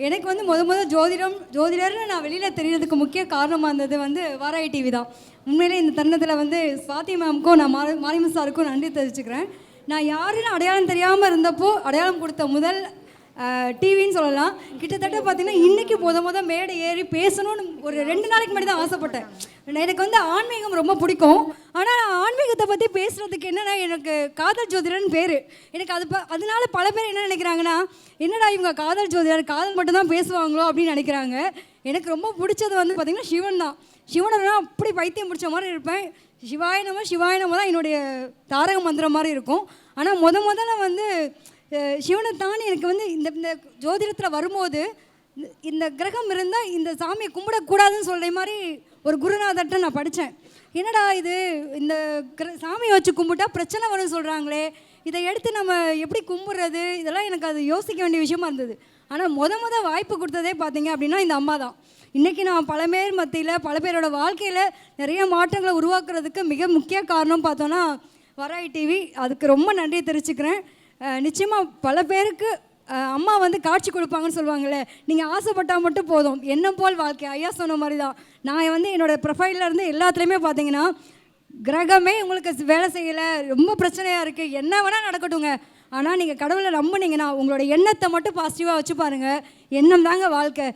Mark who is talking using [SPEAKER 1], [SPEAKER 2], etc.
[SPEAKER 1] எனக்கு வந்து ஜோதிடர்னு நான் வெளியில் தெரியறதுக்கு முக்கிய காரணமாக இருந்தது வந்து வாராய் டிவி தான். உண்மையிலே இந்த தருணத்தில் வந்து ஸ்வாதி மேம்க்கும் நான் மாரிமுத்து சாருக்கும் நன்றி தெரிவிச்சுக்கிறேன். நான் யாருன்னு அடையாளம் தெரியாமல் இருந்தப்போ அடையாளம் கொடுத்த முதல் டிவின்னு சொல்லலாம். கிட்டத்தட்ட பார்த்தீங்கன்னா இன்றைக்கி முத மேடை ஏறி பேசணும்னு ஒரு 2 நாளைக்கு முன்னாடி தான் ஆசைப்பட்டேன். எனக்கு வந்து ஆன்மீகம் ரொம்ப பிடிக்கும். ஆனால் நான் ஆன்மீகத்தை பற்றி பேசுகிறதுக்கு என்னென்னா, எனக்கு காதல் ஜோதிடர்னு பேர். எனக்கு அதனால பல பேர் என்ன நினைக்கிறாங்கன்னா, என்னடா இவங்க காதல் ஜோதிடர், காதல் மட்டும்தான் பேசுவாங்களோ அப்படின்னு நினைக்கிறாங்க. எனக்கு ரொம்ப பிடிச்சது வந்து பார்த்திங்கன்னா சிவன் தான். சிவனை அப்படி பைத்தியம் பிடிச்ச மாதிரி இருப்பேன். சிவாய நம தான் என்னுடைய தாரக மந்திரம் மாதிரி இருக்கும். ஆனால் முதல்ல வந்து சிவனை தாண்டி எனக்கு வந்து இந்த ஜோதிடத்தில் வரும்போது இந்த கிரகம் இருந்தால் இந்த சாமியை கும்பிடக்கூடாதுன்னு சொல்கிற மாதிரி ஒரு குருநாதர்கிட்ட நான் படித்தேன். என்னடா இது, இந்த சாமியை வச்சு கும்பிட்டா பிரச்சனை வரும்னு சொல்கிறாங்களே, இதை எடுத்து நம்ம எப்படி கும்பிட்றது, இதெல்லாம் எனக்கு அது யோசிக்க வேண்டிய விஷயமா இருந்தது. ஆனால் வாய்ப்பு கொடுத்ததே பார்த்தீங்க அப்படின்னா இந்த அம்மா தான். இன்றைக்கி நான் பல பேர் மத்தியில் பல பேரோட வாழ்க்கையில் நிறைய மாற்றங்களை உருவாக்குறதுக்கு மிக முக்கிய காரணம் பார்த்தோன்னா வராய் டிவி. அதுக்கு ரொம்ப நன்றி தெரிவிச்சுக்கிறேன். நிச்சயமாக பல பேருக்கு அம்மா வந்து காட்சி கொடுப்பாங்கன்னு சொல்லுவாங்கள்ல, நீங்கள் ஆசைப்பட்டால் மட்டும் போதும், என்ன போல் வாழ்க்கை. ஐயா சொன்ன மாதிரி தான். நான் வந்து என்னோடய ப்ரொஃபைலில் இருந்து எல்லாத்துலேயுமே பார்த்தீங்கன்னா, கிரகமே உங்களுக்கு வேலை செய்யலை, ரொம்ப பிரச்சனையாக இருக்குது, என்ன வேணால் நடக்கட்டுங்க, ஆனால் நீங்கள் கடவுளை நம்பினீங்கன்னா உங்களோட எண்ணத்தை மட்டும் பாசிட்டிவாக வச்சு பாருங்கள், எண்ணம் தாங்க வாழ்க்கை.